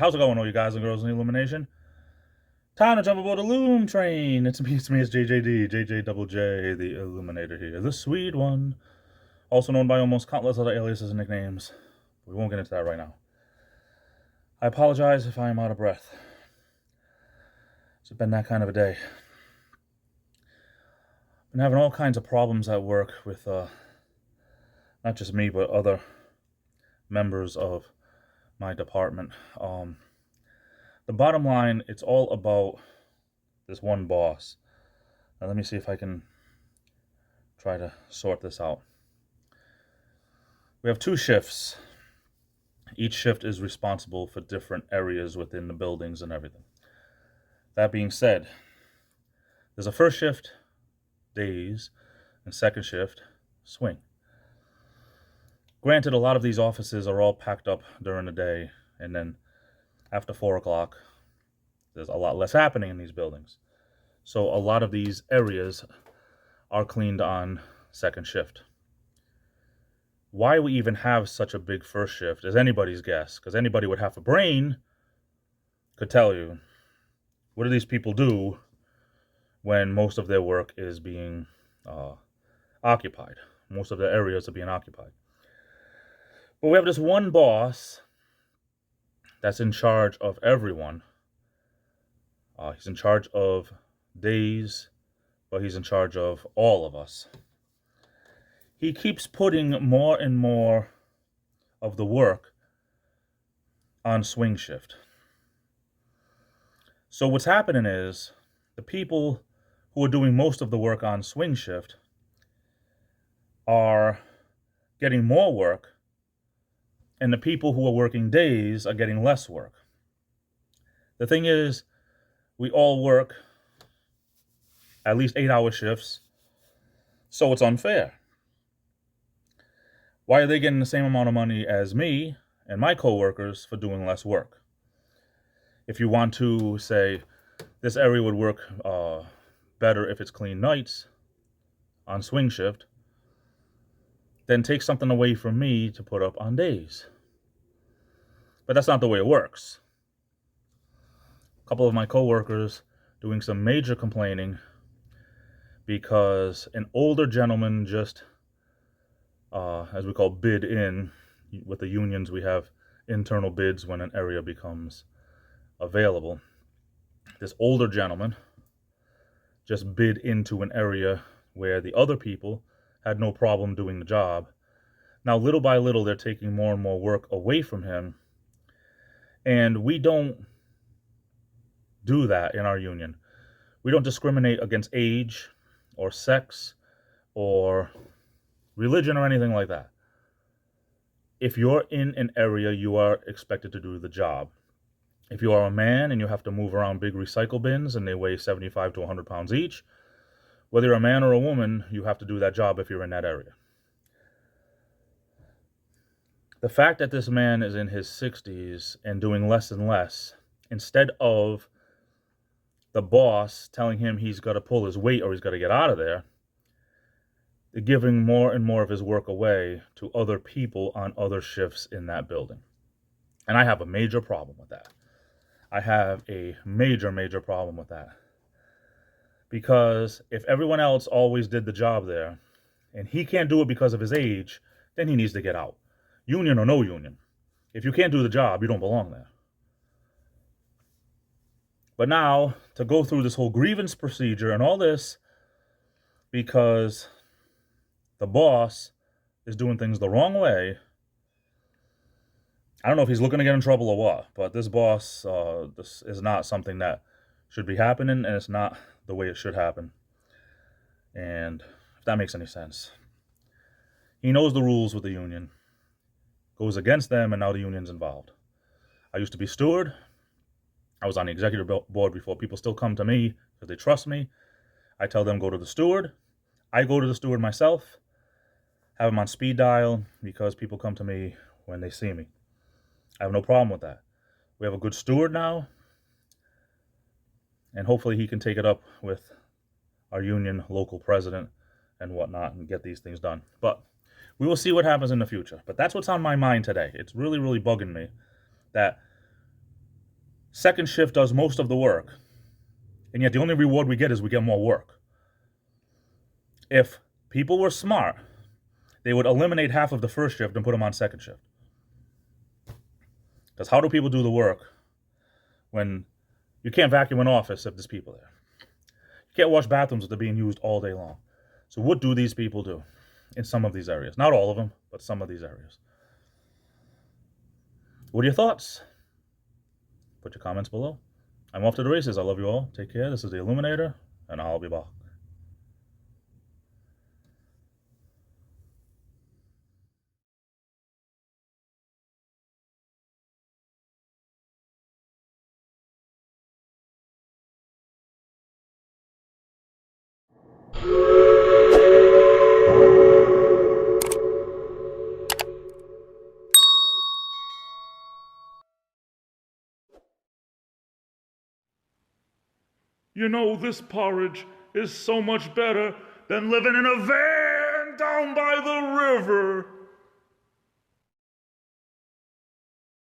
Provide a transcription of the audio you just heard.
How's it going, all you guys and girls in the Illumination? Time to jump aboard the Loom train. It's me, it's JJD, JJ Double J, the Illuminator here. The sweet one. Also known by almost countless other aliases and nicknames. We won't get into that right now. I apologize if I am out of breath. It's been that kind of a day. Been having all kinds of problems at work with not just me, but other members of my department. The bottom line, it's all about this one boss. Now let me see if I can try to sort this out. We have 2 shifts. Each shift is responsible for different areas within the buildings and everything. That being said, there's a first shift, days, and second shift, swing. Granted, a lot of these offices are all packed up during the day, and then after 4 o'clock, there's a lot less happening in these buildings. So a lot of these areas are cleaned on second shift. Why we even have such a big first shift is anybody's guess, because anybody with half a brain could tell you, what do these people do when most of their work is being occupied? Most of the areas are being occupied. But we have this one boss that's in charge of everyone. He's in charge of days, but he's in charge of all of us. He keeps putting more and more of the work on swing shift. So what's happening is the people who are doing most of the work on swing shift are getting more work, and the people who are working days are getting less work. The thing is, we all work at least 8-hour shifts, so it's unfair. Why are they getting the same amount of money as me and my coworkers for doing less work? If you want to say this area would work better if it's clean nights on swing shift, then take something away from me to put up on days. But that's not the way it works. A couple of my coworkers doing some major complaining because an older gentleman just, as we call, bid in. With the unions, we have internal bids when an area becomes available. This older gentleman just bid into an area where the other people had no problem doing the job. Now, little by little, they're taking more and more work away from him. And we don't do that in our union. We don't discriminate against age or sex or religion or anything like that. If you're in an area, you are expected to do the job. If you are a man and you have to move around big recycle bins and they weigh 75 to 100 pounds each, whether you're a man or a woman, you have to do that job if you're in that area. The fact that this man is in his 60s and doing less and less, instead of the boss telling him he's got to pull his weight or he's got to get out of there, they're giving more and more of his work away to other people on other shifts in that building. And I have a major problem with that. I have a major, major problem with that. Because if everyone else always did the job there, and he can't do it because of his age, then he needs to get out. Union or no union. If you can't do the job, you don't belong there. But now, to go through this whole grievance procedure and all this, because the boss is doing things the wrong way, I don't know if he's looking to get in trouble or what, but this boss, this is not something that should be happening, and it's not the way it should happen. And if that makes any sense. He knows the rules with the union, goes against them, and now the union's involved. I used to be steward. I was on the executive board before. People still come to me because they trust me. I tell them go to the steward. I go to the steward myself, have him on speed dial because people come to me when they see me. I have no problem with that. We have a good steward now, and hopefully he can take it up with our union local president and whatnot and get these things done. But we will see what happens in the future. But that's what's on my mind today. It's really, really bugging me that Second shift does most of the work, and yet the only reward we get is we get more work. If people were smart, they would eliminate half of the first shift and put them on second shift. Because how do people do the work when you can't vacuum an office if there's people there? You can't wash bathrooms if they're being used all day long. So what do these people do in some of these areas? Not all of them, but some of these areas. What are your thoughts? Put your comments below. I'm off to the races. I love you all. Take care. This is the Illuminator, and I'll be back. You know, this porridge is so much better than living in a van down by the river.